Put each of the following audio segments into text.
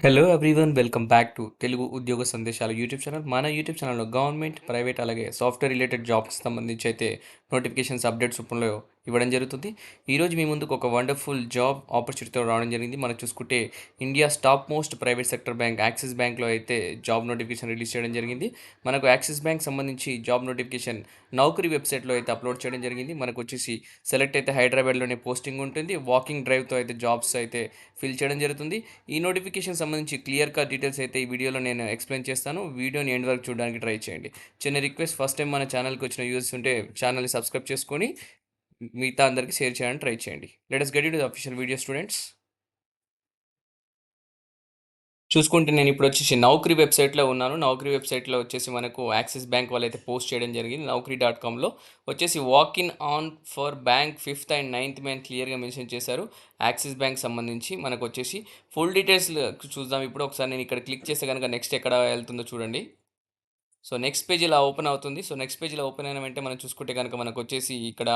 Hello everyone, welcome back to Telugu ఉద్యోగ సందేశాలు YouTube channel. మన యూట్యూబ్ ఛానల్లో గవర్నమెంట్, ప్రైవేట్ అలాగే సాఫ్ట్వేర్ రిలేటెడ్ జాబ్స్ సంబంధించి అయితే నోటిఫికేషన్స్ అప్డేట్స్ రూపంలో ఇవ్వడం జరుగుతుంది. ఈరోజు మీ ముందుకు ఒక వండర్ఫుల్ జాబ్ ఆపర్చునిటీతో రావడం జరిగింది. మనం చూసుకుంటే India's top most private sector bank axis బ్యాంక్లో అయితే జాబ్ నోటిఫికేషన్ రిలీజ్ చేయడం జరిగింది. మనకు యాక్సిస్ బ్యాంక్ సంబంధించి జాబ్ నోటిఫికేషన్ నౌకరీ వెబ్సైట్లో అయితే అప్లోడ్ చేయడం జరిగింది. మనకు వచ్చేసి సెలెక్ట్ అయితే హైదరాబాద్లోనే పోస్టింగ్ ఉంటుంది. వాకింగ్ డ్రైవ్తో అయితే జాబ్స్ అయితే ఫిల్ చేయడం జరుగుతుంది. ఈ నోటిఫికేషన్ సంబంధించి క్లియర్ కట్ డీటెయిల్స్ అయితే ఈ వీడియోలో నేను ఎక్స్ప్లెయిన్ చేస్తాను. వీడియోని ఎండ్ వరకు చూడడానికి ట్రై చేయండి. చిన్న రిక్వెస్ట్, ఫస్ట్ టైం మన ఛానల్కి వచ్చిన యూజర్స్ ఉంటే ఛానల్ని సబ్స్క్రైబ్ చేసుకొని మిగతా అందరికీ షేర్ చేయడానికి ట్రై చేయండి. Let us get into the official video students. చూసుకుంటే నేను ఇప్పుడు వచ్చేసి నౌకరీ వెబ్సైట్లో ఉన్నాను. నౌకరీ వెబ్సైట్లో వచ్చేసి మనకు యాక్సిస్ బ్యాంక్ వాళ్ళు అయితే పోస్ట్ చేయడం జరిగింది. నౌకరీ.comలో వచ్చేసి walk in on for bank 5th and 9th మే అని క్లియర్గా మెన్షన్ చేశారు. యాక్సిస్ బ్యాంక్ సంబంధించి మనకు వచ్చేసి ఫుల్ డీటెయిల్స్ చూద్దాం. ఇప్పుడు ఒకసారి నేను ఇక్కడ క్లిక్ చేస్తే కనుక నెక్స్ట్ ఎక్కడ వెళ్తుందో చూడండి. సో నెక్స్ట్ పేజ్ ఇలా ఓపెన్ అవుతుంది. సో నెక్స్ట్ పేజ్ ఇలా ఓపెన్ అయిన వెంటనే మనం చూసుకుంటే కనుక మనకు వచ్చేసి ఇక్కడ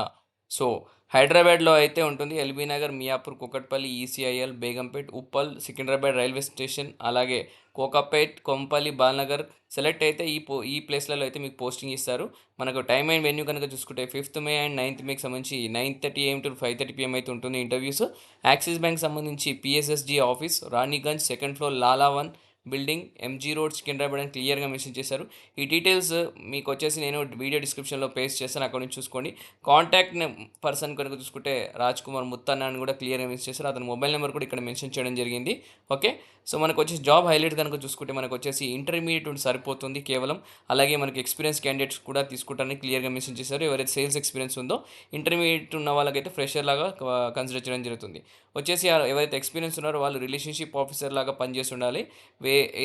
సో హైదరాబాద్లో అయితే ఉంటుంది. LB Nagar, Miyapur, Kukatpally, ECIL, Begumpet, Uppal, Secunderabad railway station, అలాగే కోకాపేట్, కొంపల్లి, బాల్నగర్ సెలెక్ట్ అయితే ఈ ప్లేస్లలో అయితే మీకు పోస్టింగ్ ఇస్తారు. మనకు టైమ్ అండ్ వెన్యూ కనుక చూసుకుంటే 5th మే అండ్ 9th మేకి సంబంధించి 9:30 AM to 5:30 PM అయితే ఉంటుంది ఇంటర్వ్యూస్. యాక్సిస్ బ్యాంక్ సంబంధించి పిఎస్ఎస్జి ఆఫీస్, రాణిగంజ్, సెకండ్ ఫ్లోర్, లాలా 1 బిల్డింగ్, ఎంజీ రోడ్, సికింద్రాబాద్ అని క్లియర్గా మెన్షన్ చేశారు. ఈ డీటెయిల్స్ మీకు వచ్చేసి నేను వీడియో డిస్క్రిప్షన్లో పేస్ట్ చేస్తాను, అక్కడ నుంచి చూసుకోండి. కాంటాక్ట్ పర్సన్ కనుక చూసుకుంటే రాజ్ కుమార్ ముత్తన్న అని కూడా క్లియర్గా మెన్షన్ చేశారు. అతని మొబైల్ నెంబర్ కూడా ఇక్కడ మెన్షన్ చేయడం జరిగింది. ఓకే, సో మనకు వచ్చేసి జాబ్ హైలైట్ కనుక చూసుకుంటే మనకు వచ్చేసి ఇంటర్మీడియట్ సరిపోతుంది కేవలం. అలాగే మనకి ఎక్స్పీరియన్స్ క్యాండిడేట్స్ కూడా తీసుకుంటారని క్లియర్గా మెన్షన్ చేశారు. ఎవరైతే సేల్స్ ఎక్స్పీరియన్స్ ఉందో ఇంటర్మీడియట్ ఉన్న వాళ్ళకైతే ఫ్రెషర్ లాగా కన్సిడర్ చేయడం జరుగుతుంది. వచ్చేసి ఎవరైతే ఎక్స్పీరియన్స్ ఉన్నారో వాళ్ళు రిలేషన్షిప్ ఆఫీసర్ లాగా పనిచేసి ఉండాలి.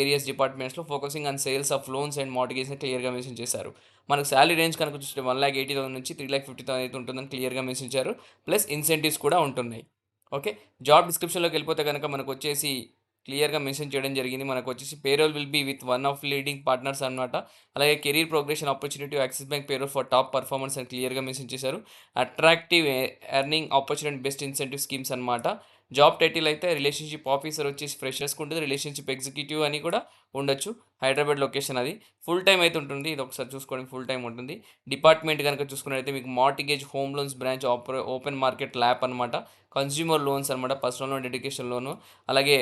ఏరియాస్ డిపార్ట్మెంట్స్లో focusing on sales of loans and మార్టిగేజ్ని క్లియర్గా మెన్షన్ చేశారు. మనకు శాలరీ రేంజ్ కనుక చూస్తే 1,80,000 నుంచి 3,50,000 అయితే ఉంటుందని క్లియర్గా మెన్షన్ చేశారు. ప్లస్ ఇన్సెంటివ్స్ కూడా ఉంటున్నాయి. ఓకే, జాబ్ డిస్క్రిప్షన్లోకి వెళ్ళిపోతే కనుక మనకు వచ్చేసి క్లియర్గా మెన్షన్ చేయడం జరిగింది. మనకు వచ్చేసి payroll will be with one of leading partners అనమాట. అలాగే career progression opportunity Axis bank payroll for top performance అని క్లియర్గా మెన్షన్ చేశారు. Attractive earning opportunity, best incentive schemes అనమాట. జాబ్ టైటిల్ అయితే రిలేషన్షిప్ ఆఫీసర్ వచ్చేసి ఫ్రెషర్స్కి ఉంటుంది. రిలేషన్షిప్ ఎగ్జిక్యూటివ్ అని కూడా ఉండొచ్చు. హైదరాబాద్ లొకేషన్ అది. ఫుల్ టైం అయితే ఉంటుంది. ఇది ఒకసారి చూసుకోండి, ఫుల్ టైం ఉంటుంది. డిపార్ట్మెంట్ కనుక చూసుకున్నట్లయితే మీకు mortgage, home loans branch, open market LAP అనమాట. కన్స్యూమర్ లోన్స్ అనమాట, పర్సనల్ లోన్, డెడికేషన్ లోను. అలాగే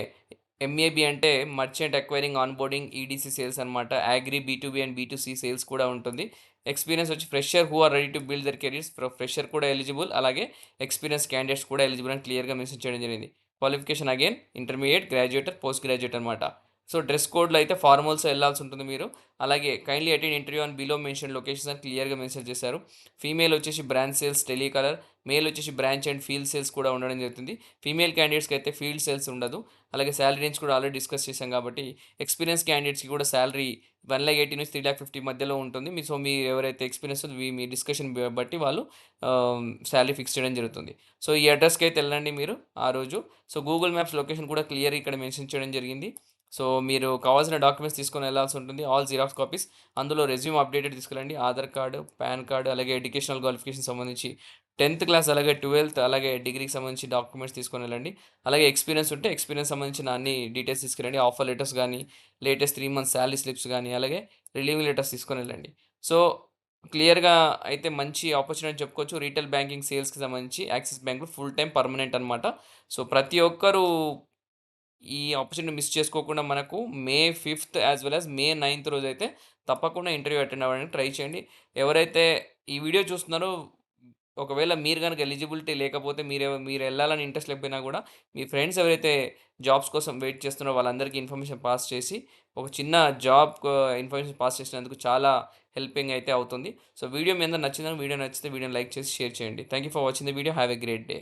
ఎంఏబి అంటే merchant acquiring, onboarding, EDC sales అనమాట. Agri, B2B and B2C sales కూడా ఉంటుంది. ఎక్స్పీరియన్స్ వచ్చి fresher who are ready to build their careers, fresher కూడా eligible. అలాగే ఎక్స్పీరియన్స్ క్యాండిడేట్స్ కూడా ఎలిజిబుల్ అని క్లియర్గా మెన్షన్ చేయడం జరిగింది. Qualification again intermediate, graduator, post graduate అనమాట. సో డ్రెస్ కోడ్లో అయితే ఫార్మల్స్ వెళ్ళాల్సి ఉంటుంది మీరు. అలాగే kindly attend interview on below mention locations అని క్లియర్గా మెన్షన్ చేశారు. ఫీమేల్ వచ్చేసి బ్రాంచ్ సేల్స్, టెలికలర్. మేల్ వచ్చేసి బ్రాంచ్ అండ్ ఫీల్డ్ సేల్స్ కూడా ఉండడం జరుగుతుంది. ఫీమేల్ క్యాండిడేట్స్కి అయితే ఫీల్డ్ సేల్స్ ఉండదు. అలాగే శాలరీ రేంజ్ కూడా ఆల్రెడీ డిస్కస్ చేశాం కాబట్టి ఎక్స్పీరియన్స్ క్యాండిడేట్స్కి కూడా శాలరీ 1,80,000 నుంచి 3,50,000 మధ్యలో ఉంటుంది. సో మీ ఎవరైతే ఎక్స్పీరియన్స్ మీ డిస్కషన్ బట్టి వాళ్ళు శాలరీ ఫిక్స్ చేయడం జరుగుతుంది. సో ఈ అడ్రస్కి అయితే వెళ్ళండి మీరు ఆ రోజు. సో గూగుల్ మ్యాప్స్ లొకేషన్ కూడా క్లియర్ ఇక్కడ మెన్షన్ చేయడం జరిగింది. సో మీరు కావాల్సిన డాక్యుమెంట్స్ తీసుకొని వెళ్ళాల్సి ఉంటుంది. All xerox copies. అందులో రెజ్యూమ్ అప్డేటెడ్ తీసుకెళ్ళండి. ఆధార్ కార్డు, పాన్ కార్డు, అలాగే ఎడ్యుకేషనల్ క్వాలిఫికేషన్ సంబంధించి 10th క్లాస్, అలాగే 12th, అలాగే డిగ్రీకి సంబంధించి డాక్యుమెంట్స్ తీసుకొని వెళ్ళండి. అలాగే ఎక్స్పీరియన్స్ ఉంటే ఎక్స్పీరియన్స్ సంబంధించిన అన్ని డీటెయిల్స్ తీసుకురండి. ఆఫర్ లెటర్స్ కానీ, లేటెస్ట్ 3 months శాలరీ స్లిప్స్ కానీ, అలాగే రిలీవింగ్ లెటర్స్ తీసుకొని వెళ్ళండి. సో క్లియర్గా అయితే మంచి ఆపర్చునిటీ చెప్పుకోవచ్చు. రీటైల్ బ్యాంకింగ్ సేల్స్కి సంబంధించి యాక్సిస్ బ్యాంక్లో ఫుల్ టైం పర్మనెంట్ అనమాట. సో ప్రతి ఒక్కరూ ఈ ఆపర్చునిటీ మిస్ చేసుకోకుండా మనకు మే 5th as well as may 9th రోజైతే తప్పకుండా ఇంటర్వ్యూ అటెండ్ అవ్వడానికి ట్రై చేయండి. ఎవరైతే ఈ వీడియో చూస్తున్నారో ఒకవేళ మీరు గనుక ఎలిజిబిలిటీ లేకపోతే మీరు వెళ్ళాలని ఇంట్రెస్ట్ లేకపోయినా కూడా మీ ఫ్రెండ్స్ ఎవరైతే జాబ్స్ కోసం వెయిట్ చేస్తున్నారో వాళ్ళందరికీ ఇన్ఫర్మేషన్ పాస్ చేసి ఒక చిన్న జాబ్ ఇన్ఫర్మేషన్ పాస్ చేసినందుకు చాలా హెల్పింగ్ అయితే అవుతుంది. సో వీడియో మీ అందరూ నచ్చిందని, వీడియో నచ్చితే వీడియోని లైక్ చేసి షేర్ చేయండి. Thank you for watching the video. Have a great day.